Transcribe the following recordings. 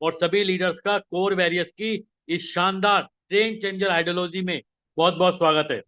और सभी लीडर्स का कोर वैरियर्स की इस शानदार ट्रेंड चेंजर आइडियोलॉजी में बहुत बहुत स्वागत है।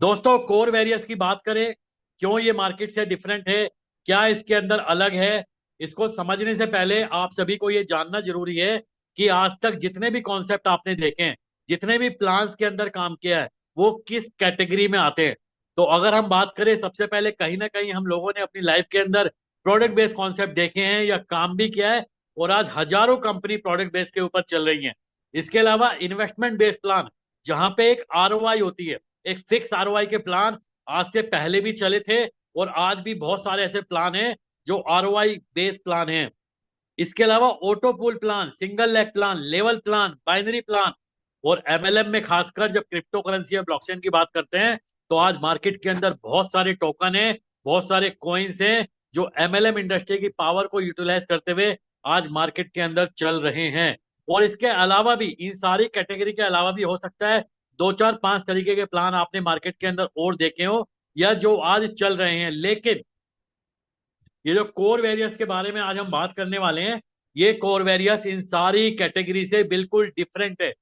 दोस्तों, कोर वैरियर्स की बात करें, क्यों ये मार्केट से डिफरेंट है, क्या इसके अंदर अलग है, इसको समझने से पहले आप सभी को ये जानना जरूरी है कि आज तक जितने भी कॉन्सेप्ट आपने देखे हैं, जितने भी प्लान्स के अंदर काम किया है, वो किस कैटेगरी में आते हैं। तो अगर हम बात करें, सबसे पहले कहीं ना कहीं हम लोगों ने अपनी लाइफ के अंदर प्रोडक्ट बेस्ड कॉन्सेप्ट देखे हैं या काम भी किया है, और आज हजारों कंपनी प्रोडक्ट बेस्ड के ऊपर चल रही हैं। इसके अलावा इन्वेस्टमेंट बेस्ड प्लान, जहां पे एक आरओआई होती है, एक फिक्स आरओआई के प्लान आज से पहले भी चले थे, और आज भी बहुत सारे ऐसे प्लान हैं जो आरओआई बेस्ड प्लान हैं। इसके अलावा auto pool plan, single leg plan, level plan, binary plan, और एमएलएम में खासकर जब क्रिप्टो करेंसी या ब्लॉकचेन की बात करते हैं, तो आज मार्केट के अंदर बहुत सारे टोकन हैं, बहुत सारे कॉइन्स हैं जो एमएलएम इंडस्ट्री की पावर को यूटिलाइज करते हुए आज मार्केट के अंदर चल रहे हैं। और इसके अलावा भी, इन सारी कैटेगरी के अलावा भी हो सकता है दो चार पांच तरीके के प्लान आपने मार्केट के अंदर और देखे हो या जो आज चल रहे हैं। लेकिन ये जो कोर वेरियस के बारे में आज हम बात करने वाले हैं, ये कोर वेरियस इन सारी कैटेगरी से बिल्कुल डिफरेंट है,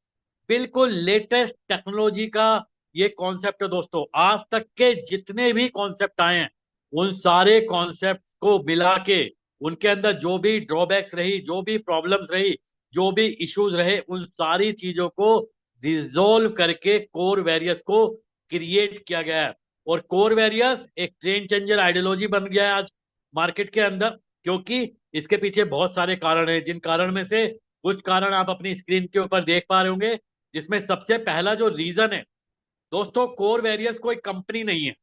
बिल्कुल लेटेस्ट टेक्नोलॉजी का ये कॉन्सेप्ट है। दोस्तों, आज तक के जितने भी कॉन्सेप्ट आए हैं, उन सारे कॉन्सेप्ट को मिला के उनके अंदर जो भी ड्रॉबैक्स रही, जो भी प्रॉब्लम्स रही, जो भी इश्यूज रहे, उन सारी चीजों को रिजोल्व करके कोर वेरियस को क्रिएट किया गया है। और कोर वेरियस एक ट्रेंड चेंजर आइडियोलॉजी बन गया है आज मार्केट के अंदर, क्योंकि इसके पीछे बहुत सारे कारण हैं, जिन कारण में से कुछ कारण आप अपनी स्क्रीन के ऊपर देख पा रहे होंगे। जिसमें सबसे पहला जो रीजन है, दोस्तों, कोर वेरियस कोई कंपनी नहीं है,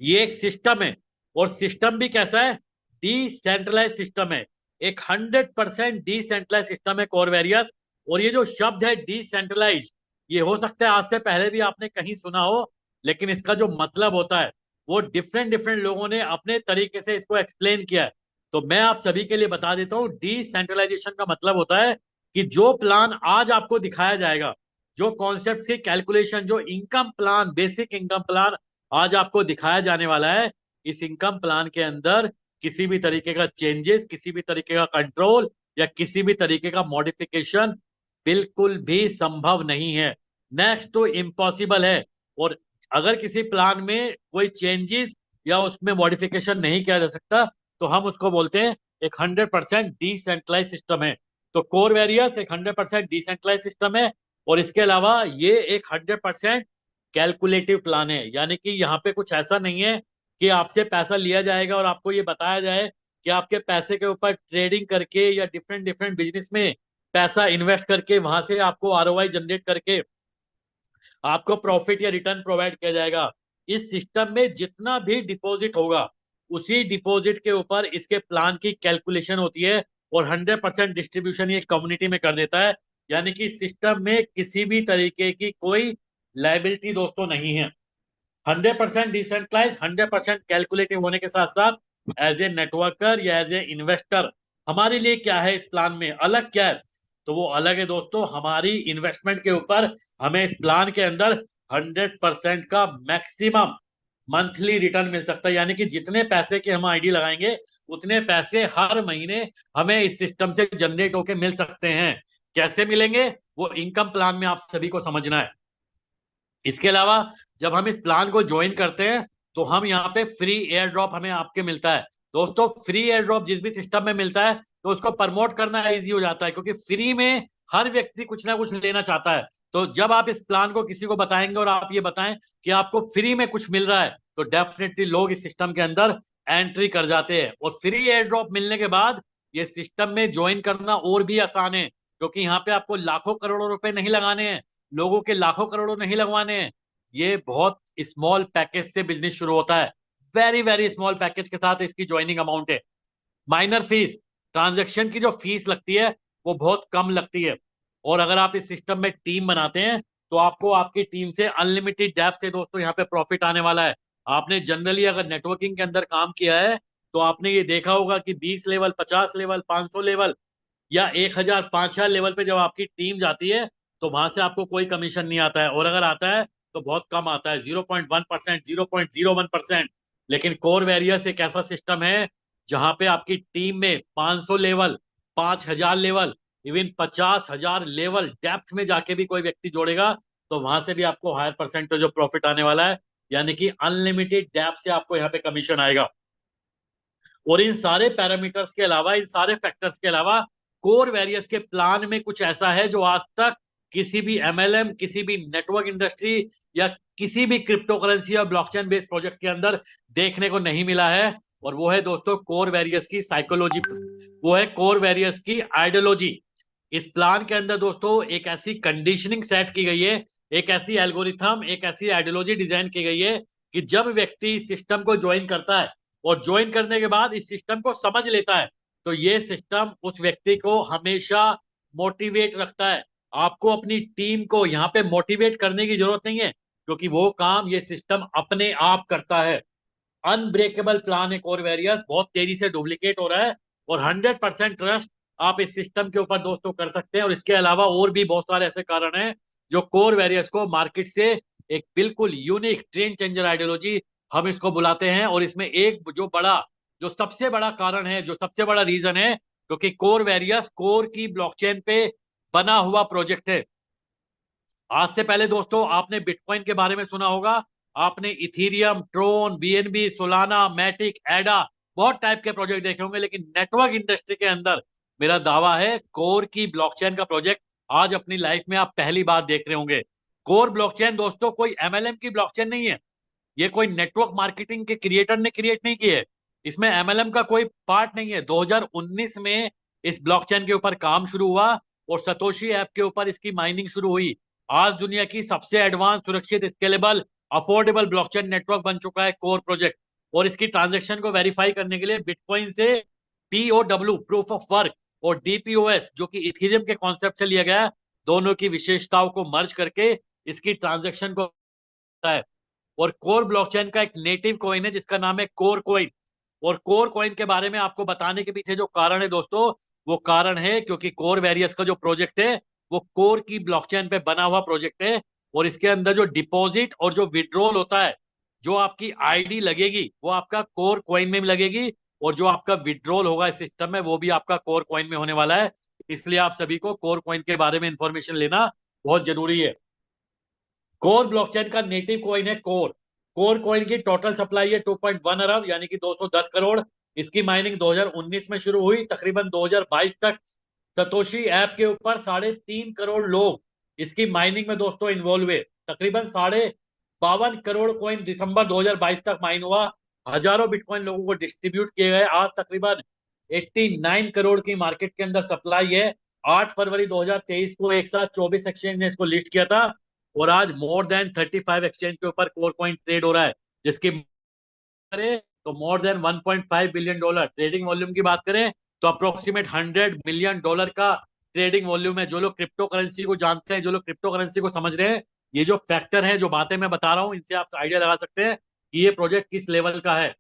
ये एक सिस्टम है। और सिस्टम भी कैसा है? डिसेंट्रलाइज सिस्टम है, एक 100% डिसेंट्रलाइज सिस्टम है कोर वेरियस। और ये जो शब्द है डिसेंट्रलाइज, ये हो सकता है आज से पहले भी आपने कहीं सुना हो, लेकिन इसका जो मतलब होता है वो डिफरेंट डिफरेंट लोगों ने अपने तरीके से इसको एक्सप्लेन किया है। तो मैं आप सभी के लिए बता देता हूँ, डिसेंट्रलाइजेशन का मतलब होता है कि जो प्लान आज आपको दिखाया जाएगा, जो कॉन्सेप्ट की कैलकुलेशन, जो income plan, basic income plan आज आपको दिखाया जाने वाला है, इस इनकम प्लान के अंदर किसी भी तरीके का चेंजेस, किसी भी तरीके का कंट्रोल या किसी भी तरीके का मॉडिफिकेशन बिल्कुल भी संभव नहीं है, नेक्स्ट टू इम्पॉसिबल है। और अगर किसी प्लान में कोई चेंजेस या उसमें मॉडिफिकेशन नहीं किया जा सकता, तो हम उसको बोलते हैं एक 100% डिसेंट्रलाइज सिस्टम है। तो कोर वेरियस एक 100% डिसेंट्रलाइज सिस्टम है। और इसके अलावा ये एक 100% कैलकुलेटिव प्लान है, यानी कि यहाँ पे कुछ ऐसा नहीं है कि आपसे पैसा लिया जाएगा और आपको ये बताया जाए कि आपके पैसे के ऊपर ट्रेडिंग करके या डिफरेंट डिफरेंट बिजनेस में पैसा इन्वेस्ट करके वहां से आपको आरओआई जनरेट करके आपको प्रॉफिट या रिटर्न प्रोवाइड किया जाएगा। इस सिस्टम में जितना भी डिपॉजिट होगा, उसी डिपॉजिट के ऊपर इसके प्लान की कैलकुलेशन होती है, और 100% डिस्ट्रीब्यूशन ये कम्युनिटी में कर देता है। यानी कि सिस्टम में किसी भी तरीके की कोई लाइबिलिटी दोस्तों नहीं है। 100% डिसेंट्रलाइज, 100% कैलकुलेटिव होने के साथ साथ एज ए नेटवर्कर या एज ए इन्वेस्टर हमारे लिए क्या है, इस प्लान में अलग क्या है? तो वो अलग है दोस्तों, हमारी इन्वेस्टमेंट के ऊपर हमें इस प्लान के अंदर 100% का मैक्सिमम मंथली रिटर्न मिल सकता है। यानी कि जितने पैसे के हम आईडी लगाएंगे, उतने पैसे हर महीने हमें इस सिस्टम से जनरेट होके मिल सकते हैं। कैसे मिलेंगे, वो इनकम प्लान में आप सभी को समझना है। इसके अलावा जब हम इस प्लान को ज्वाइन करते हैं, तो हम यहाँ पे फ्री एयर ड्रॉप हमें आपके मिलता है। दोस्तों, फ्री एयर ड्रॉप जिस भी सिस्टम में मिलता है, तो उसको प्रमोट करना इजी हो जाता है, क्योंकि फ्री में हर व्यक्ति कुछ ना कुछ लेना चाहता है। तो जब आप इस प्लान को किसी को बताएंगे और आप ये बताएं कि आपको फ्री में कुछ मिल रहा है, तो डेफिनेटली लोग इस सिस्टम के अंदर एंट्री कर जाते हैं। और फ्री एयर ड्रॉप मिलने के बाद ये सिस्टम में ज्वाइन करना और भी आसान है, क्योंकि यहाँ पे आपको लाखों करोड़ों रुपए नहीं लगाने हैं, लोगों के लाखों करोड़ों नहीं लगवाने हैं। ये बहुत स्मॉल पैकेज से बिजनेस शुरू होता है, वेरी वेरी स्मॉल पैकेज के साथ इसकी ज्वाइनिंग अमाउंट है। माइनर फीस, ट्रांजैक्शन की जो फीस लगती है वो बहुत कम लगती है। और अगर आप इस सिस्टम में टीम बनाते हैं, तो आपको आपकी टीम से अनलिमिटेड डेप्थ से दोस्तों यहाँ पे प्रॉफिट आने वाला है। आपने जनरली अगर नेटवर्किंग के अंदर काम किया है, तो आपने ये देखा होगा कि 20 लेवल, 50 लेवल, 500 लेवल या 1000, 5000 लेवल पे जब आपकी टीम जाती है, तो वहां से आपको कोई कमीशन नहीं आता है, और अगर आता है तो बहुत कम आता है, 0.1%, 0.01%। लेकिन कोर वेरियस एक ऐसा सिस्टम है जहां पे आपकी टीम में 500 level, 5,000 level, even 50,000 level depth में जाके भी कोई व्यक्ति जोड़ेगा तो वहां से भी आपको हायर परसेंटेज ऑफ प्रॉफिट आने वाला है, यानी कि अनलिमिटेड डेप्थ से आपको यहाँ पे कमीशन आएगा। और इन सारे पैरामीटर्स के अलावा, इन सारे फैक्टर्स के अलावा, कोर वेरियस के प्लान में कुछ ऐसा है जो आज तक किसी भी एमएलएम, किसी भी नेटवर्क इंडस्ट्री या किसी भी क्रिप्टो करेंसी या ब्लॉकचेन बेस्ड प्रोजेक्ट के अंदर देखने को नहीं मिला है। और वो है दोस्तों कोर वेरियस की साइकोलॉजी, वो है कोर वेरियस की आइडियोलॉजी। इस प्लान के अंदर दोस्तों एक ऐसी कंडीशनिंग सेट की गई है, एक ऐसी एल्गोरिथम, एक ऐसी आइडियोलॉजी डिजाइन की गई है कि जब व्यक्ति इस सिस्टम को ज्वाइन करता है और ज्वाइन करने के बाद इस सिस्टम को समझ लेता है तो ये सिस्टम उस व्यक्ति को हमेशा मोटिवेट रखता है। आपको अपनी टीम को यहाँ पे मोटिवेट करने की जरूरत नहीं है, क्योंकि वो काम ये सिस्टम अपने आप करता है। अनब्रेकेबल प्लान है कोर वेरियस, बहुत तेजी से डुप्लीकेट हो रहा है और 100% ट्रस्ट आप इस सिस्टम के ऊपर दोस्तों कर सकते हैं। और इसके अलावा और भी बहुत सारे ऐसे कारण हैं जो कोर वेरियस को मार्केट से एक बिल्कुल यूनिक ट्रेंड चेंजर आइडियोलॉजी हम इसको बुलाते हैं। और इसमें एक जो सबसे बड़ा कारण है, जो सबसे बड़ा रीजन है, क्योंकि कोर वेरियस कोर की ब्लॉकचेन पे बना हुआ प्रोजेक्ट है। आज से पहले दोस्तों आपने बिटकॉइन के बारे में सुना होगा, आपने Ethereum, Tron, BNB, Solana, Matic, Ada, बहुत टाइप के प्रोजेक्ट देखे होंगे, लेकिन नेटवर्क इंडस्ट्री के अंदर मेरा दावा है कोर की ब्लॉकचेन का प्रोजेक्ट आज अपनी लाइफ में आप पहली बार देख रहे होंगे। कोर ब्लॉकचेन दोस्तों कोई एमएलएम की ब्लॉकचेन नहीं है, ये कोई नेटवर्क मार्केटिंग के क्रिएटर ने क्रिएट नहीं की है, इसमें एमएलएम का कोई पार्ट नहीं है। 2019 में इस ब्लॉकचेन के ऊपर काम शुरू हुआ और सतोशी ऐप के ऊपर इसकी माइनिंग शुरू हुई। आज दुनिया की सबसे एडवांस, सुरक्षित, स्केलेबल, अफोर्डेबल ब्लॉकचेन नेटवर्क बन चुका है कोर प्रोजेक्ट। और इसकी ट्रांजेक्शन को वेरीफाई करने के लिए बिटकॉइन से पीओडब्ल्यू, प्रूफ ऑफ वर्क, और डीपीओएस जो कि इथेरियम के कॉन्सेप्ट से लिया गया है, दोनों की विशेषताओं को मर्ज करके इसकी ट्रांजेक्शन को है। और कोर ब्लॉकचेन का एक नेटिव कॉइन है जिसका नाम है कोर कॉइन। और कोर कॉइन के बारे में आपको बताने के पीछे जो कारण है दोस्तों, वो कारण है क्योंकि कोर वेरियस का जो प्रोजेक्ट है वो कोर की ब्लॉकचेन पे बना हुआ प्रोजेक्ट है। और इसके अंदर जो डिपॉजिट और जो विड्रॉल होता है, जो आपकी आईडी लगेगी वो आपका कोर कॉइन में लगेगी, और जो आपका विड्रॉल होगा इस सिस्टम में वो भी आपका कोर कॉइन में होने वाला है। इसलिए आप सभी को कोर कॉइन के बारे में इंफॉर्मेशन लेना बहुत जरूरी है। कोर ब्लॉकचेन का नेटिव कॉइन है कोर। कोर कॉइन की टोटल सप्लाई है 2.1 अरब, यानी कि 210 करोड़। इसकी माइनिंग 2019 में शुरू हुई, तकरीबन 2022 तक सतोशी ऐप के ऊपर 3.5 करोड़ लोग इसकी माइनिंग में दोस्तों इन्वॉल्व हुए। तकरीबन 52.5 करोड़ कॉइन दिसंबर 2022 तक माइन हुआ। हजारों बिटकॉइन लोगों को डिस्ट्रीब्यूट किए गए। आज तकरीबन 89 करोड़ की मार्केट के अंदर सप्लाई है। 8 फरवरी 2023 को एक साथ 24 एक्सचेंज ने इसको लिस्ट किया था और आज मोर देन 35 एक्सचेंज के ऊपर कोर कॉइन ट्रेड हो रहा है, जिसकी करें तो more than 1.5 billion dollar trading volume की बात करें तो अप्रोक्सीमेट 100 मिलियन डॉलर का ट्रेडिंग वॉल्यूम है। जो लोग क्रिप्टो करेंसी को जानते हैं, जो लोग क्रिप्टो करेंसी को समझ रहे हैं, ये जो फैक्टर है, जो बातें मैं बता रहा हूं, इनसे आप आइडिया लगा सकते हैं कि ये प्रोजेक्ट किस लेवल का है।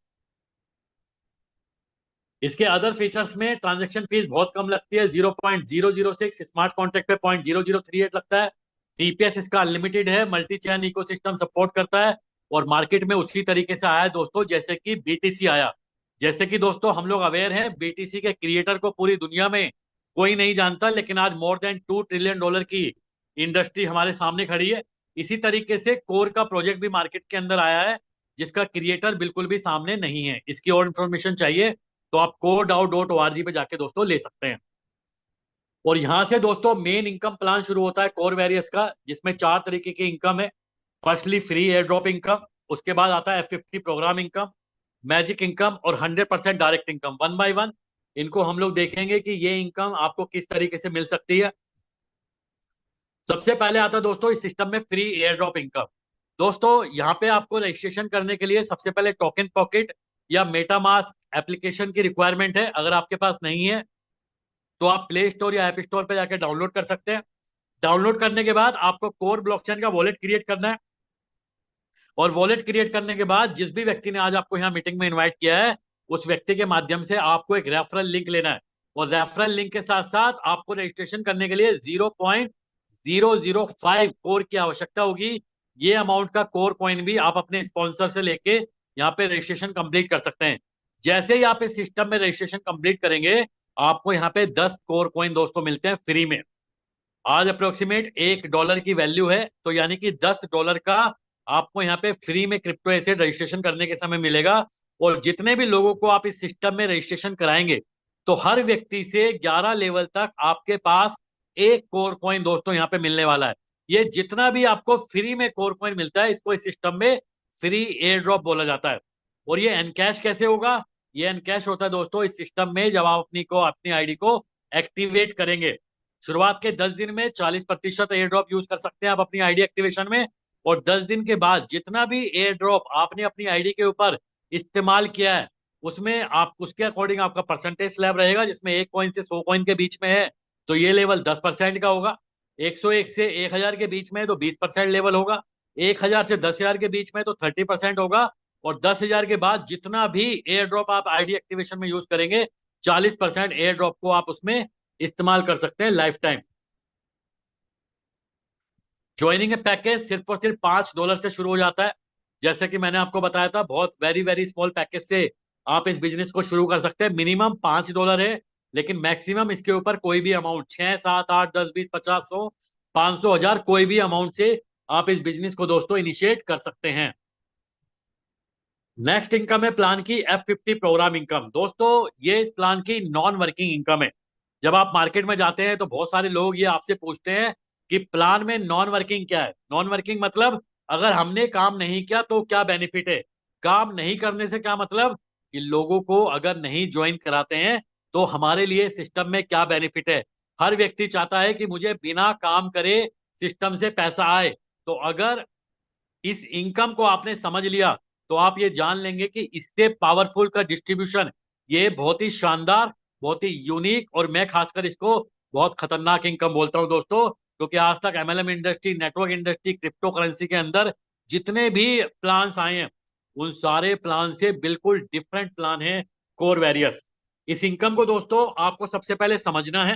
इसके अदर फीचर्स में ट्रांजैक्शन फीस बहुत कम लगती है, 0.006, स्मार्ट कॉन्ट्रैक्ट पे 0.0038 लगता है। टीपीएस इसका अनलिमिटेड है, मल्टी चैन इकोसिस्टम सपोर्ट करता है और मार्केट में उसी तरीके से आया है दोस्तों जैसे कि बीटीसी आया। जैसे कि दोस्तों हम लोग अवेयर हैं, बीटीसी के क्रिएटर को पूरी दुनिया में कोई नहीं जानता, लेकिन आज मोर देन $2 ट्रिलियन की इंडस्ट्री हमारे सामने खड़ी है। इसी तरीके से कोर का प्रोजेक्ट भी मार्केट के अंदर आया है जिसका क्रिएटर बिल्कुल भी सामने नहीं है। इसकी और इन्फॉर्मेशन चाहिए तो आप coreDAO.org पे जाके दोस्तों ले सकते हैं। और यहां से दोस्तों मेन इनकम प्लान शुरू होता है कोर वेरियस का, जिसमें 4 तरीके की इनकम है। Firstly free air drop income, उसके बाद आता है F50 programme income, magic income और 100% direct income. One by one इनको हम लोग देखेंगे कि ये इनकम आपको किस तरीके से मिल सकती है। सबसे पहले आता है दोस्तों इस सिस्टम में फ्री एयर ड्रॉप इनकम। दोस्तों यहाँ पे आपको रजिस्ट्रेशन करने के लिए सबसे पहले टोकन पॉकेट या मेटामास्क एप्लीकेशन की रिक्वायरमेंट है। अगर आपके पास नहीं है तो आप प्ले स्टोर या ऐप स्टोर पे जाके डाउनलोड कर सकते हैं। डाउनलोड करने के बाद आपको कोर ब्लॉकचेन का वॉलेट क्रिएट करना है, और वॉलेट क्रिएट करने के बाद जिस भी व्यक्ति ने आज आपको यहाँ मीटिंग में इन्वाइट किया है उस व्यक्ति के माध्यम से आपको एक रेफरल लिंक लेना है, और रेफरल लिंक के साथ साथ आपको रजिस्ट्रेशन करने के लिए 0.005 कोर की आवश्यकता होगी। ये अमाउंट का कोर कॉइन भी आप अपने स्पॉन्सर से लेके यहाँ पे रजिस्ट्रेशन कंप्लीट कर सकते हैं। जैसे ही आप इस सिस्टम में रजिस्ट्रेशन कंप्लीट करेंगे आपको यहाँ पे 10 कोर कॉइन दोस्तों मिलते हैं फ्री में। आज अप्रोक्सीमेट $1 की वैल्यू है, तो यानी कि $10 का आपको यहाँ पे फ्री में क्रिप्टो एसेट रजिस्ट्रेशन करने के समय मिलेगा। और जितने भी लोगों को आप इस सिस्टम में रजिस्ट्रेशन कराएंगे, तो हर व्यक्ति से 11 लेवल तक आपके पास एक कोर कॉइन दोस्तों यहाँ पे मिलने वाला है। ये जितना भी आपको फ्री में कोर कॉइन मिलता है, इसको इस सिस्टम में फ्री एयर ड्रॉप बोला जाता है। और ये एनकैश कैसे होगा? ये एनकैश होता है दोस्तों इस सिस्टम में, जब आप अपनी आईडी को एक्टिवेट करेंगे। शुरुआत के 10 दिन में 40% एयर ड्रॉप यूज कर सकते हैं आप अपनी आईडी एक्टिवेशन में। और 10 दिन के बाद जितना भी एयर ड्रॉप आपने अपनी आईडी के ऊपर इस्तेमाल किया है, उसमें आप उसके अकॉर्डिंग आपका परसेंटेज स्लैब रहेगा, जिसमें 1 कॉइन से 100 कॉइन के बीच में है तो ये लेवल 10% का होगा। 101 से 1000 के बीच में है तो 20% लेवल होगा। 1000 से 10,000 के बीच में है तो 30% होगा। और 10,000 के बाद जितना भी एयर ड्रॉप आप आईडी एक्टिवेशन में यूज करेंगे, 40% एयर ड्रॉप को आप उसमें इस्तेमाल कर सकते हैं लाइफ टाइम। ज्वाइनिंग पैकेज सिर्फ और सिर्फ $5 से शुरू हो जाता है। जैसे कि मैंने आपको बताया था, बहुत वेरी वेरी स्मॉल पैकेज से आप इस बिजनेस को शुरू कर सकते हैं। मिनिमम $5 है, लेकिन मैक्सिमम इसके ऊपर कोई भी अमाउंट 6, 7, 8, 10, 20, 50, 100, 500, 1000 कोई भी अमाउंट से आप इस बिजनेस को दोस्तों इनिशिएट कर सकते हैं। नेक्स्ट इनकम है प्लान की F50 प्रोग्राम इनकम। दोस्तों ये इस प्लान की नॉन वर्किंग इनकम है। जब आप मार्केट में जाते हैं तो बहुत सारे लोग ये आपसे पूछते हैं कि प्लान में नॉन वर्किंग क्या है। नॉन वर्किंग मतलब अगर हमने काम नहीं किया तो क्या बेनिफिट है। काम नहीं करने से क्या मतलब कि लोगों को अगर नहीं ज्वाइन कराते हैं तो हमारे लिए सिस्टम में क्या बेनिफिट है। हर व्यक्ति चाहता है कि मुझे बिना काम करे सिस्टम से पैसा आए। तो अगर इस इनकम को आपने समझ लिया तो आप ये जान लेंगे कि इससे पावरफुल का डिस्ट्रीब्यूशन ये बहुत ही शानदार, बहुत ही यूनिक, और मैं खासकर इसको बहुत खतरनाक इनकम बोलता हूं दोस्तों। क्योंकि आज तक MLM industry, network industry, crypto currency के अंदर जितने भी प्लान्स आए हैं, उन सारे प्लान से बिल्कुल डिफरेंट प्लान है कोर वेरियस। इस इनकम को दोस्तों आपको सबसे पहले समझना है,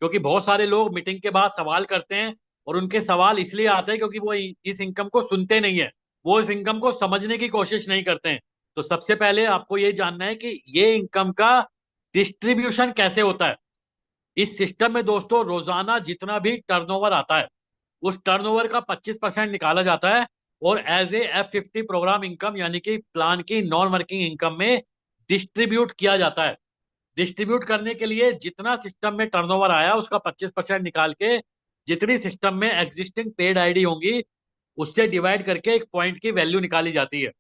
क्योंकि बहुत सारे लोग मीटिंग के बाद सवाल करते हैं, और उनके सवाल इसलिए आते हैं क्योंकि वो इस इनकम को सुनते नहीं है, वो इस इनकम को समझने की कोशिश नहीं करते हैं। तो सबसे पहले आपको ये जानना है कि ये इनकम का डिस्ट्रीब्यूशन कैसे होता है। इस सिस्टम में दोस्तों रोजाना जितना भी टर्नओवर आता है, उस टर्नओवर का 25% निकाला जाता है और as a F50 programme income यानी कि प्लान की नॉन वर्किंग इनकम में डिस्ट्रीब्यूट किया जाता है। डिस्ट्रीब्यूट करने के लिए जितना सिस्टम में टर्नओवर आया उसका 25% निकाल के जितनी सिस्टम में एग्जिस्टिंग पेड आईडी होंगी उससे डिवाइड करके एक पॉइंट की वैल्यू निकाली जाती है।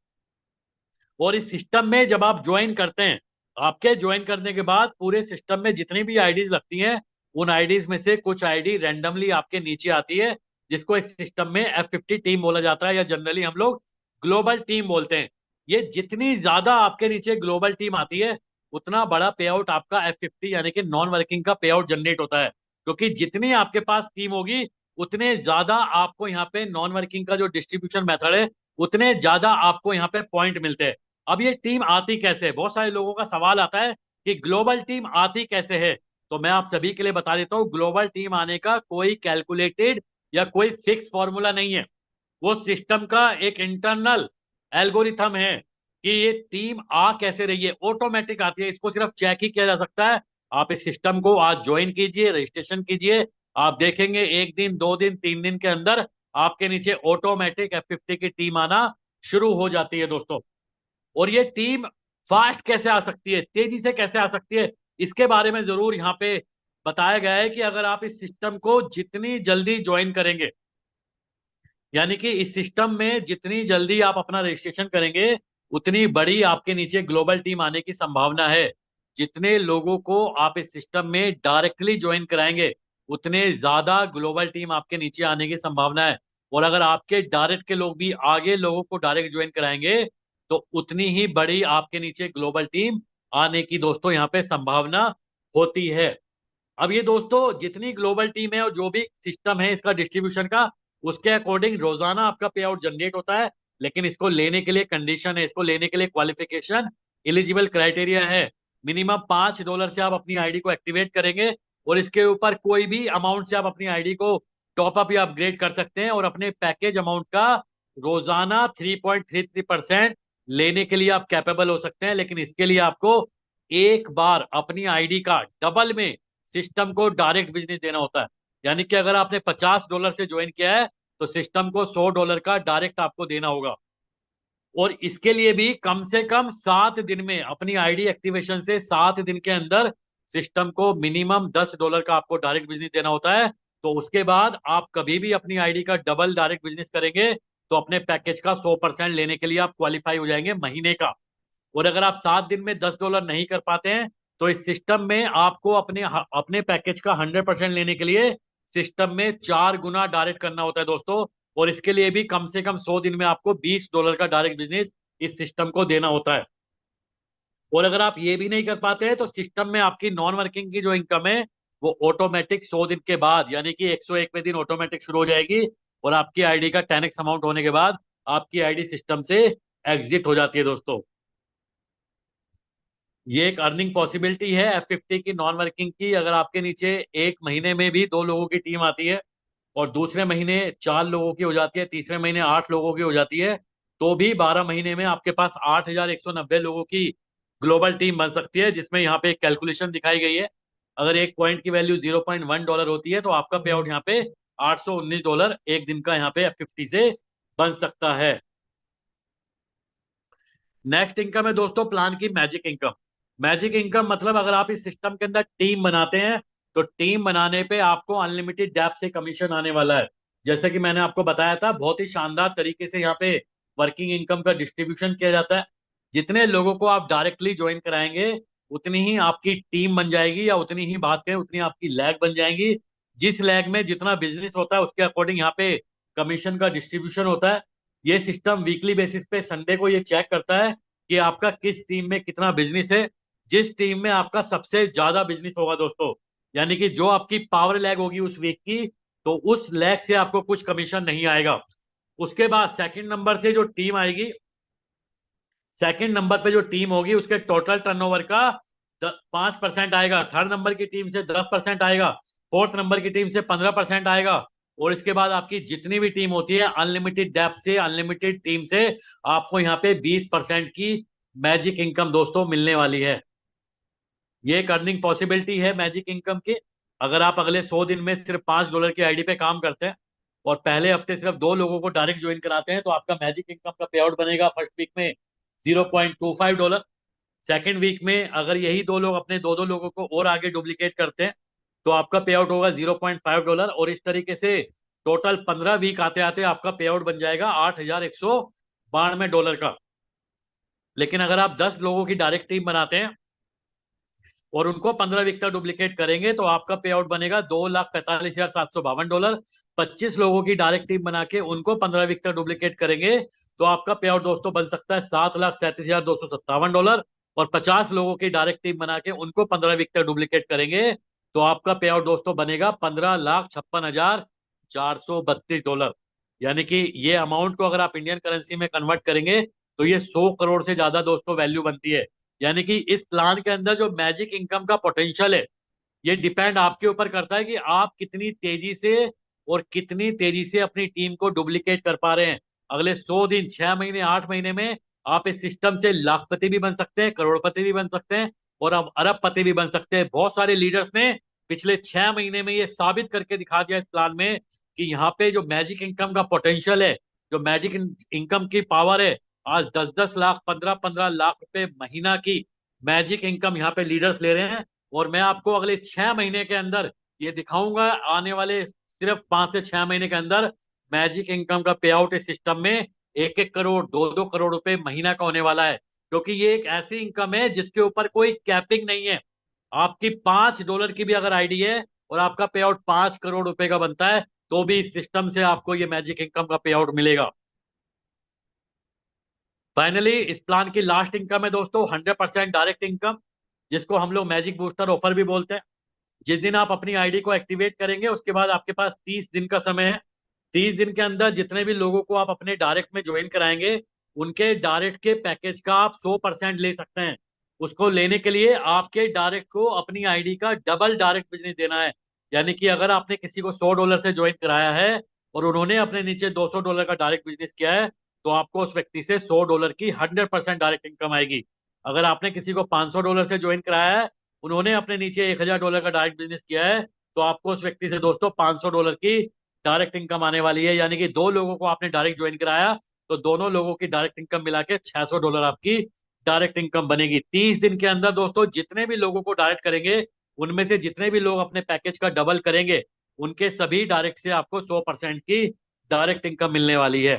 और इस सिस्टम में जब आप ज्वाइन करते हैं, आपके ज्वाइन करने के बाद पूरे सिस्टम में जितनी भी आईडीज लगती हैं, उन आईडीज में से कुछ आईडी रैंडमली आपके नीचे आती है, जिसको इस सिस्टम में F50 टीम बोला जाता है, या जनरली हम लोग ग्लोबल टीम बोलते हैं। ये जितनी ज्यादा आपके नीचे ग्लोबल टीम आती है, उतना बड़ा पे आउट आपका F50 यानी कि नॉन वर्किंग का पे आउट जनरेट होता है। क्योंकि जितनी आपके पास टीम होगी, उतने ज्यादा आपको यहाँ पे नॉन वर्किंग का जो डिस्ट्रीब्यूशन मेथड है, उतने ज्यादा आपको यहाँ पे पॉइंट मिलते हैं। अब ये टीम आती कैसे है, बहुत सारे लोगों का सवाल आता है कि ग्लोबल टीम आती कैसे है। तो मैं आप सभी के लिए बता देता हूँ, ग्लोबल टीम आने का कोई कैलकुलेटेड या कोई फिक्स फॉर्मूला नहीं है। वो सिस्टम का एक इंटरनल एल्गोरिथम है कि ये टीम आ कैसे रही है, ऑटोमेटिक आती है। इसको सिर्फ चेक ही किया जा सकता है। आप इस सिस्टम को आज ज्वाइन कीजिए, रजिस्ट्रेशन कीजिए, आप देखेंगे 1 दिन, 2 दिन, 3 दिन के अंदर आपके नीचे ऑटोमेटिक F50 की टीम आना शुरू हो जाती है दोस्तों। और ये टीम फास्ट कैसे आ सकती है, तेजी से कैसे आ सकती है, इसके बारे में जरूर यहाँ पे बताया गया है कि अगर आप इस सिस्टम को जितनी जल्दी ज्वाइन करेंगे, यानी कि इस सिस्टम में जितनी जल्दी आप अपना रजिस्ट्रेशन करेंगे, उतनी बड़ी आपके नीचे ग्लोबल टीम आने की संभावना है। जितने लोगों को आप इस सिस्टम में डायरेक्टली ज्वाइन कराएंगे, उतने ज्यादा ग्लोबल टीम आपके नीचे आने की संभावना है। और अगर आपके डायरेक्ट के लोग भी आगे लोगों को डायरेक्ट ज्वाइन कराएंगे, तो उतनी ही बड़ी आपके नीचे ग्लोबल टीम आने की दोस्तों यहाँ पे संभावना होती है। अब ये दोस्तों जितनी ग्लोबल टीम है और जो भी सिस्टम है इसका डिस्ट्रीब्यूशन का, उसके अकॉर्डिंग रोजाना आपका पे आउट जनरेट होता है। लेकिन इसको लेने के लिए कंडीशन है, इसको लेने के लिए क्वालिफिकेशन, एलिजिबल क्राइटेरिया है। मिनिमम $5 से आप अपनी आईडी को एक्टिवेट करेंगे, और इसके ऊपर कोई भी अमाउंट से आप अपनी आईडी को टॉपअप या अपग्रेड कर सकते हैं, और अपने पैकेज अमाउंट का रोजाना 3.33% लेने के लिए आप कैपेबल हो सकते हैं। लेकिन इसके लिए आपको एक बार अपनी आईडी का डबल में सिस्टम को डायरेक्ट बिजनेस देना होता है। यानी कि अगर आपने $50 से ज्वाइन किया है तो सिस्टम को $100 का डायरेक्ट आपको देना होगा। और इसके लिए भी कम से कम 7 दिन में, अपनी आईडी एक्टिवेशन से 7 दिन के अंदर सिस्टम को मिनिमम $10 का आपको डायरेक्ट बिजनेस देना होता है। तो उसके बाद आप कभी भी अपनी आईडी का डबल डायरेक्ट बिजनेस करेंगे तो अपने पैकेज का 100% लेने के लिए आप क्वालिफाई हो जाएंगे महीने का। और अगर आप 7 दिन में $10 नहीं कर पाते हैं तो इस सिस्टम में आपको अपने अपने पैकेज का 100% लेने के लिए सिस्टम में 4 गुना डायरेक्ट करना होता है दोस्तों। और इसके लिए भी कम से कम 100 दिन में आपको $20 का डायरेक्ट बिजनेस इस सिस्टम को देना होता है। और अगर आप ये भी नहीं कर पाते हैं तो सिस्टम में आपकी नॉन वर्किंग की जो इनकम है वो ऑटोमेटिक 100 दिन के बाद, यानी कि 101वें दिन ऑटोमेटिक शुरू हो जाएगी। और आपकी आईडी का 10x अमाउंट होने के बाद आपकी आईडी सिस्टम से एग्जिट हो जाती है दोस्तों। ये एक अर्निंग पॉसिबिलिटी है F50 की नॉन वर्किंग की। अगर आपके नीचे एक महीने में भी 2 लोगों की टीम आती है और दूसरे महीने 4 लोगों की हो जाती है, तीसरे महीने 8 लोगों की हो जाती है, तो भी 12 महीने में आपके पास 8,190 लोगों की ग्लोबल टीम बन सकती है। जिसमें यहाँ पे एक कैलकुलेशन दिखाई गई है। अगर एक पॉइंट की वैल्यू $0.1 होती है तो आपका पे आउट यहाँ पे $819 एक दिन का यहाँ पे F50 से बन सकता है। नेक्स्ट इनकम है दोस्तों प्लान की मैजिक इनकम। मैजिक इनकम मतलब अगर आप इस सिस्टम के अंदर टीम बनाते हैं तो टीम बनाने पे आपको अनलिमिटेड डैप से कमीशन आने वाला है। जैसे कि मैंने आपको बताया था, बहुत ही शानदार तरीके से यहाँ पे वर्किंग इनकम का डिस्ट्रीब्यूशन किया जाता है। जितने लोगों को आप डायरेक्टली ज्वाइन कराएंगे उतनी ही आपकी टीम बन जाएगी, या उतनी ही बात करें उतनी आपकी लैग बन जाएंगी। जिस लैग में जितना बिजनेस होता है उसके अकॉर्डिंग यहाँ पे कमीशन का डिस्ट्रीब्यूशन होता है। ये सिस्टम वीकली बेसिस पे संडे को ये चेक करता है कि आपका किस टीम में कितना बिजनेस है। जिस टीम में आपका सबसे ज्यादा बिजनेस होगा दोस्तों, यानी कि जो आपकी पावर लैग होगी उस वीक की, तो उस लैग से आपको कुछ कमीशन नहीं आएगा। उसके बाद सेकंड नंबर से जो टीम आएगी, सेकंड नंबर पे जो टीम होगी उसके टोटल टर्नओवर का 5% आएगा। थर्ड नंबर की टीम से 10% आएगा। फोर्थ नंबर की टीम से 15% आएगा। और इसके बाद आपकी जितनी भी टीम होती है अनलिमिटेड डेप्थ से, अनलिमिटेड टीम से, आपको यहाँ पे 20% की मैजिक इनकम दोस्तों मिलने वाली है। ये एक अर्निंग पॉसिबिलिटी है मैजिक इनकम की। अगर आप अगले 100 दिन में सिर्फ $5 की आईडी पे काम करते हैं और पहले हफ्ते सिर्फ 2 लोगों को डायरेक्ट ज्वाइन कराते हैं तो आपका मैजिक इनकम का पे आउट बनेगा फर्स्ट वीक में $0.25। सेकेंड वीक में अगर यही 2 लोग अपने 2-2 लोगों को और आगे डुप्लीकेट करते हैं तो आपका पे आउट होगा $0.5। और इस तरीके से टोटल 15 वीक आते आते आपका पे आउट बन जाएगा $8,192 का। लेकिन अगर आप 10 लोगों की डायरेक्ट टीम बनाते हैं और उनको 15 वीक तक डुप्लीकेट करेंगे तो आपका पे आउट बनेगा $2,45,752। 25 लोगों की डायरेक्ट टीम बना के उनको 15 वीक तक डुप्लीकेट करेंगे तो आपका पे आउट दोस्तों बन सकता है $7,37,257। और 50 लोगों की डायरेक्ट टीम बना के उनको 15 वीक तक डुप्लीकेट करेंगे तो आपका पे आउट दोस्तों बनेगा $15,56,432। यानी कि ये अमाउंट को अगर आप इंडियन करेंसी में कन्वर्ट करेंगे तो ये 100 करोड़ से ज्यादा दोस्तों वैल्यू बनती है। यानी कि इस प्लान के अंदर जो मैजिक इनकम का पोटेंशियल है ये डिपेंड आपके ऊपर करता है कि आप कितनी तेजी से और कितनी तेजी से अपनी टीम को डुप्लीकेट कर पा रहे हैं। अगले 100 दिन, 6 महीने, 8 महीने में आप इस सिस्टम से लाखपति भी बन सकते हैं, करोड़पति भी बन सकते हैं और अब अरबपति भी बन सकते हैं। बहुत सारे लीडर्स ने पिछले 6 महीने में ये साबित करके दिखा दिया इस प्लान में कि यहाँ पे जो मैजिक इनकम का पोटेंशियल है, जो मैजिक इनकम की पावर है, आज 10-10 लाख, 15-15 लाख रुपए महीना की मैजिक इनकम यहाँ पे लीडर्स ले रहे हैं। और मैं आपको अगले 6 महीने के अंदर ये दिखाऊंगा, आने वाले सिर्फ 5 से 6 महीने के अंदर मैजिक इनकम का पे आउट इस सिस्टम में 1-1 करोड़, 2-2 करोड़ रुपए महीना का होने वाला है। क्योंकि ये एक ऐसी इनकम है जिसके ऊपर कोई कैपिंग नहीं है। आपकी $5 की भी अगर आईडी है और आपका पे आउट 5 करोड़ रुपए का बनता है तो भी इस सिस्टम से आपको ये मैजिक इनकम का पे आउट मिलेगा। फाइनली इस प्लान की लास्ट इनकम है दोस्तों 100% डायरेक्ट इनकम, जिसको हम लोग मैजिक बूस्टर ऑफर भी बोलते हैं। जिस दिन आप अपनी आईडी को एक्टिवेट करेंगे उसके बाद आपके पास 30 दिन का समय है। 30 दिन के अंदर जितने भी लोगों को आप अपने डायरेक्ट में ज्वाइन कराएंगे उनके डायरेक्ट के पैकेज का आप 100% ले सकते हैं। उसको लेने के लिए आपके डायरेक्ट को अपनी आईडी का डबल डायरेक्ट बिजनेस देना है। यानी कि अगर आपने किसी को $100 से ज्वाइन कराया है और उन्होंने अपने नीचे $200 का डायरेक्ट बिजनेस किया है तो आपको उस व्यक्ति से $100 की 100% डायरेक्ट इनकम आएगी। अगर आपने किसी को $500 से ज्वाइन कराया है, उन्होंने अपने नीचे $1000 का डायरेक्ट बिजनेस किया है, तो आपको उस व्यक्ति से दोस्तों $500 की डायरेक्ट इनकम आने वाली है। यानी कि 2 लोगों को आपने डायरेक्ट ज्वाइन कराया, तो दोनों लोगों की डायरेक्ट इनकम मिला के $600 आपकी डायरेक्ट इनकम बनेगी। 30 दिन के अंदर दोस्तों जितने भी लोगों को डायरेक्ट करेंगे, उनमें से जितने भी लोग अपने पैकेज का डबल करेंगे, उनके सभी डायरेक्ट से आपको 100% की डायरेक्ट इनकम मिलने वाली है।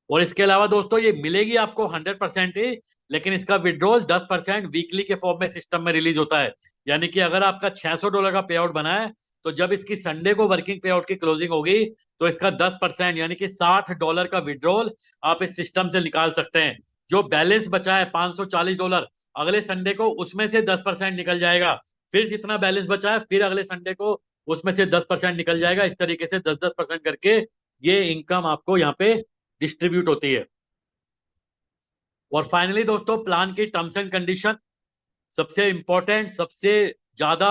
और इसके अलावा दोस्तों ये मिलेगी आपको 100% ही, लेकिन इसका विड्रॉल 10% वीकली के फॉर्म में सिस्टम में रिलीज होता है। यानी कि अगर आपका $600 का पे आउट बना है, तो जब इसकी संडे को वर्किंग पे आउट की क्लोजिंग होगी, तो इसका 10% यानी कि $60 का विड्रॉल आप इस सिस्टम से निकाल सकते हैं। जो बैलेंस बचा है $540, अगले संडे को उसमें से 10% निकल जाएगा। फिर जितना बैलेंस बचा है, फिर अगले संडे को उसमें से 10% निकल जाएगा। इस तरीके से 10-10% करके ये इनकम आपको यहाँ पे डिस्ट्रीब्यूट होती है। और फाइनली दोस्तों, प्लान की टर्म्स एंड कंडीशन सबसे इंपॉर्टेंट, सबसे ज्यादा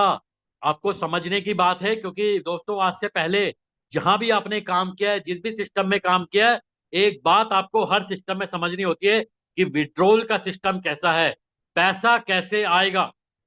आपको समझने की बात है, क्योंकि दोस्तों आज से पहले जहां भी आपने काम किया है, जिस भी सिस्टम में काम किया है, एक बात आपको हर सिस्टम में समझनी होती है कि विड्रॉल का सिस्टम कैसा है, पैसा कैसे आएगा,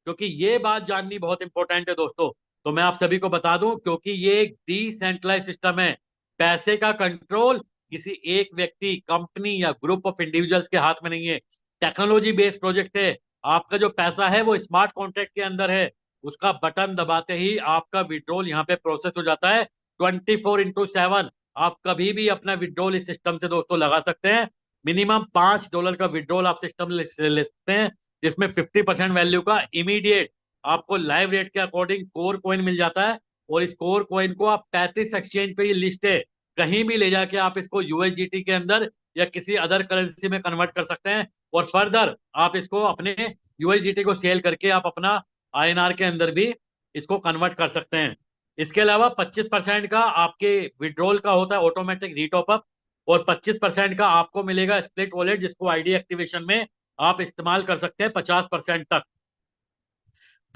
क्योंकि ये बात जाननी बहुत इंपॉर्टेंट है दोस्तों। तो मैं आप सभी को बता दूं, क्योंकि ये एक डिसेंट्रलाइज सिस्टम है, पैसे का कंट्रोल किसी एक व्यक्ति, कंपनी या ग्रुप ऑफ इंडिविजुअल्स के हाथ में नहीं है। टेक्नोलॉजी बेस्ड प्रोजेक्ट है। आपका जो पैसा है वो स्मार्ट कॉन्ट्रैक्ट के अंदर है, उसका बटन दबाते ही आपका विड्रॉल यहाँ पे प्रोसेस हो जाता है 24/7। आप कभी भी अपना विड्रॉल इस सिस्टम से दोस्तों लगा सकते हैं। मिनिमम $5 का विड्रॉल आप सिस्टम ले सकते हैं, जिसमें 50% वैल्यू का इमीडिएट आपको लाइव रेट के अकॉर्डिंग कोर कॉइन मिल जाता है। और इस कोर कॉइन को आप 35 एक्सचेंज पे, ये लिस्ट है, कहीं भी ले जाके आप इसको यूएसडीटी के अंदर या किसी अदर करेंसी में कन्वर्ट कर सकते हैं। और फर्दर आप इसको अपने यूएसडीटी को सेल करके आप अपना आईएनआर के अंदर भी इसको कन्वर्ट कर सकते हैं। इसके अलावा 25% का आपके विड्रॉल का होता है ऑटोमेटिक रीटॉप अप, और 25% का आपको मिलेगा स्प्लिट वॉलेट, जिसको आईडी एक्टिवेशन में आप इस्तेमाल कर सकते हैं 50% तक।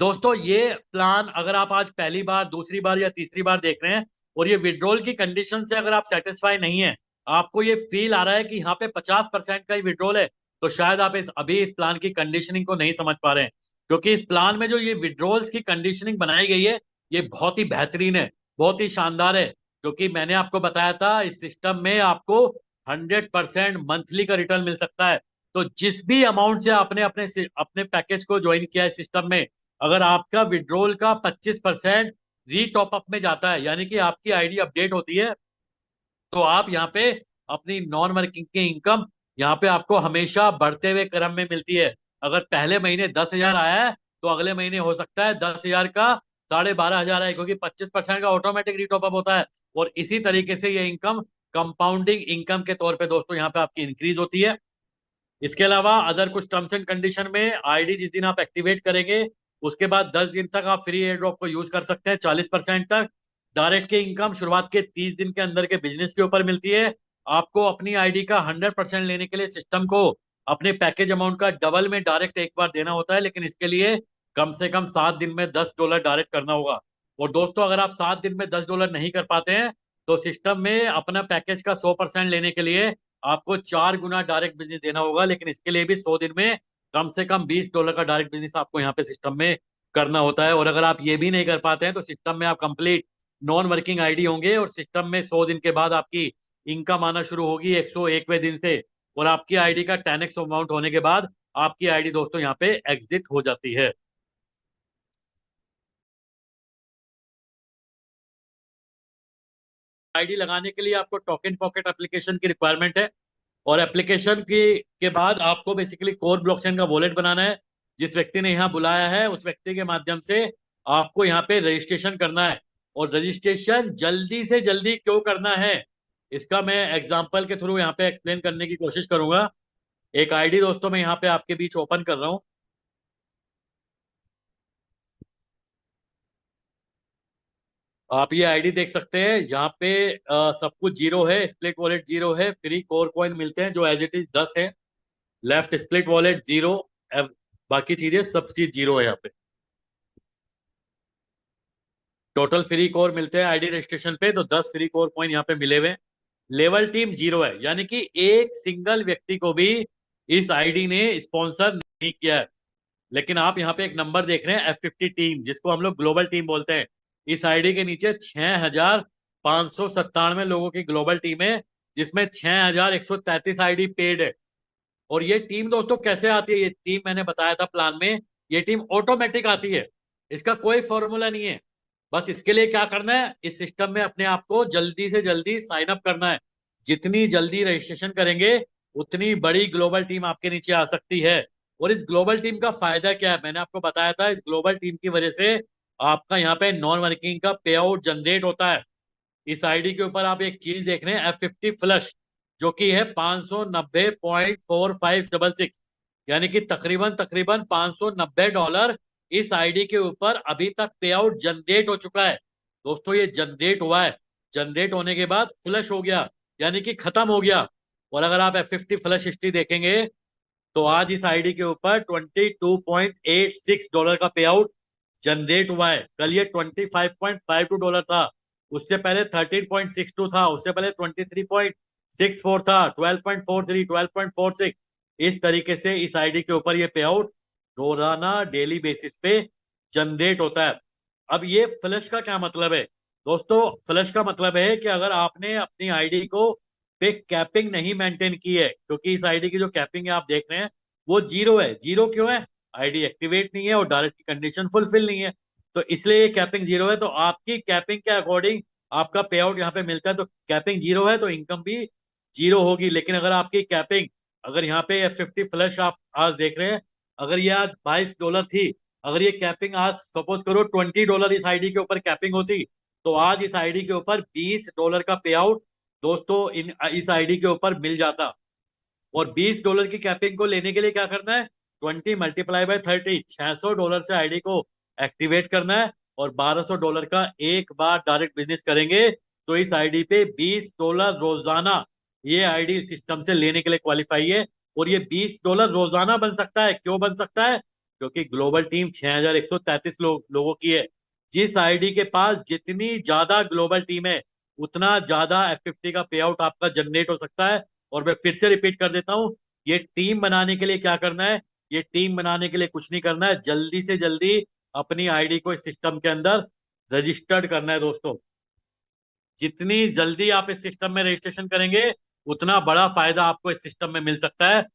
दोस्तों ये प्लान अगर आप आज पहली बार, दूसरी बार या तीसरी बार देख रहे हैं, और ये विड्रॉल की कंडीशन से अगर आप सेटिस्फाई नहीं है, आपको ये फील आ रहा है कि यहाँ पे 50% का ही विड्रॉल है, तो शायद आप अभी इस प्लान की कंडीशनिंग को नहीं समझ पा रहे हैं। क्योंकि इस प्लान में जो ये विड्रॉल्स की कंडीशनिंग बनाई गई है, ये बहुत ही बेहतरीन है, बहुत ही शानदार है। क्योंकि मैंने आपको बताया था इस सिस्टम में आपको 100% मंथली का रिटर्न मिल सकता है। तो जिस भी अमाउंट से आपने अपने अपने पैकेज को ज्वाइन किया है सिस्टम में, अगर आपका विड्रॉल का 25% रीटॉप अप में जाता है, यानी कि आपकी आईडी अपडेट होती है, तो आप यहाँ पे अपनी नॉन वर्किंग की इनकम यहाँ पे आपको हमेशा बढ़ते हुए क्रम में मिलती है। अगर पहले महीने 10,000 आया है, तो अगले महीने हो सकता है 10,000 का 12,500 आए, क्योंकि 25% का ऑटोमेटिक रीटॉप अप होता है। और इसी तरीके से ये इनकम कंपाउंडिंग इनकम के तौर पे दोस्तों यहाँ पे आपकी इंक्रीज होती है। इसके अलावा अदर कुछ टर्म्स एंड कंडीशन में, आईडी जिस दिन आप एक्टिवेट करेंगे, उसके बाद 10 दिन तक आप फ्री एयर ड्रॉप को यूज कर सकते हैं 40% तक। डायरेक्ट की इनकम शुरुआत के 30 दिन के अंदर के बिजनेस के ऊपर मिलती है। आपको अपनी आईडी का 100% लेने के लिए सिस्टम को अपने पैकेज अमाउंट का डबल में डायरेक्ट एक बार देना होता है, लेकिन इसके लिए कम से कम 7 दिन में $10 डायरेक्ट करना होगा। और दोस्तों अगर आप 7 दिन में $10 नहीं कर पाते हैं, तो सिस्टम में अपना पैकेज का 100% लेने के लिए आपको 4 गुना डायरेक्ट बिजनेस देना होगा, लेकिन इसके लिए भी 100 दिन में कम से कम $20 का डायरेक्ट बिजनेस आपको यहाँ पे सिस्टम में करना होता है। और अगर आप ये भी नहीं कर पाते हैं, तो सिस्टम में आप कंप्लीट नॉन वर्किंग आईडी होंगे, और सिस्टम में 100 दिन के बाद आपकी इनकम आना शुरू होगी 101वें दिन से। और आपकी आईडी का 10x अमाउंट होने के बाद आपकी आईडी दोस्तों यहाँ पे एग्जिट हो जाती है। आईडी लगाने के लिए आपको टोकन पॉकेट एप्लीकेशन की रिक्वायरमेंट है, और एप्लीकेशन के बाद आपको बेसिकली कोर ब्लॉकचेन का वॉलेट बनाना है। जिस व्यक्ति ने यहाँ बुलाया है, उस व्यक्ति के माध्यम से आपको यहाँ पे रजिस्ट्रेशन करना है। और रजिस्ट्रेशन जल्दी से जल्दी क्यों करना है, इसका मैं एग्जांपल के थ्रू यहाँ पे एक्सप्लेन करने की कोशिश करूंगा। एक आईडी दोस्तों मैं यहाँ पे आपके बीच ओपन कर रहा हूँ। आप ये आईडी देख सकते हैं, यहाँ पे सब कुछ जीरो है, स्प्लिट वॉलेट जीरो है, फ्री कोर कॉइन मिलते हैं जो एज इट इज 10 है, लेफ्ट स्प्लिट वॉलेट जीरो, बाकी चीजें सब चीज जीरो है यहाँ पे। टोटल फ्री कोर मिलते हैं आईडी रजिस्ट्रेशन पे, तो 10 फ्री कोर कॉइन यहाँ पे मिले हुए हैं। लेवल टीम जीरो है, यानी कि एक सिंगल व्यक्ति को भी इस आईडी ने स्पॉन्सर नहीं किया है। लेकिन आप यहाँ पे एक नंबर देख रहे हैं F50 टीम, जिसको हम लोग ग्लोबल टीम बोलते हैं। इस आईडी के नीचे 6,597 लोगों की ग्लोबल टीम है, जिसमें 6,133 आईडी पेड है। और ये टीम दोस्तों कैसे आती है? ये टीम मैंने बताया था प्लान में, ये टीम ऑटोमेटिक आती है। इसका कोई फॉर्मूला नहीं है। बस इसके लिए क्या करना है, इस सिस्टम में अपने आप को जल्दी से जल्दी साइन अप करना है। जितनी जल्दी रजिस्ट्रेशन करेंगे, उतनी बड़ी ग्लोबल टीम आपके नीचे आ सकती है। और इस ग्लोबल टीम का फायदा क्या है, मैंने आपको बताया था, इस ग्लोबल टीम की वजह से आपका यहाँ पे नॉन वर्किंग का पे आउट जनरेट होता है। इस आईडी के ऊपर आप एक चीज देख रहे हैं, F50 फ्लश, जो कि है 590.4566, यानी कि तकरीबन तकरीबन $590 इस आईडी के ऊपर अभी तक पे आउट जनरेट हो चुका है। दोस्तों ये जनरेट हुआ है, जनरेट होने के बाद फ्लश हो गया, यानी कि खत्म हो गया। और अगर आप F50 फ्लश हिस्ट्री देखेंगे, तो आज इस आईडी के ऊपर $22.86 का पे आउट जनरेट हुआ है। कल ये $25.52 था, उससे पहले 13.62 था, उससे पहले 23.64 था, 12.43, 12.46। इस तरीके से इस आईडी के ऊपर ये पे आउट रोजाना डेली बेसिस पे जनरेट होता है। अब ये फ्लश का क्या मतलब है? दोस्तों फ्लश का मतलब है कि अगर आपने अपनी आईडी को पे कैपिंग नहीं मेंटेन की है, क्योंकि इस आईडी की जो कैपिंग है आप देख रहे हैं वो जीरो है। जीरो क्यों है? आईडी एक्टिवेट नहीं है और डायरेक्ट की कंडीशन फुलफिल नहीं है, तो इसलिए ये कैपिंग जीरो है। तो आपकी कैपिंग के अकॉर्डिंग आपका पे आउट यहाँ पे मिलता है। तो कैपिंग जीरो है तो इनकम भी जीरो होगी। लेकिन अगर आपकी कैपिंग, अगर यहाँ पे F50 फ्लश आप आज देख रहे हैं, अगर ये आज $22 थी, अगर ये कैपिंग आज सपोज करो $20 इस आईडी के ऊपर कैपिंग होती, तो आज इस आईडी के ऊपर $20 का पे आउट दोस्तों इस आईडी के ऊपर मिल जाता। और $20 की कैपिंग को लेने के लिए क्या करना है? 20 × 30, $600 से आईडी को एक्टिवेट करना है। और $1,200 का एक बार डायरेक्ट बिजनेस करेंगे, तो इस आईडी पे $20 रोजाना ये आईडी सिस्टम से लेने के लिए क्वालिफाई है। और ये $20 रोजाना बन सकता है। क्यों बन सकता है? क्योंकि ग्लोबल टीम 6,133 लोगों की है। जिस आईडी के पास जितनी ज्यादा ग्लोबल टीम है, उतना ज्यादा F50 का पे आउट आपका जनरेट हो सकता है। और मैं फिर से रिपीट कर देता हूं, ये टीम बनाने के लिए क्या करना है? ये टीम बनाने के लिए कुछ नहीं करना है, जल्दी से जल्दी अपनी आईडी को इस सिस्टम के अंदर रजिस्टर्ड करना है। दोस्तों जितनी जल्दी आप इस सिस्टम में रजिस्ट्रेशन करेंगे, उतना बड़ा फायदा आपको इस सिस्टम में मिल सकता है।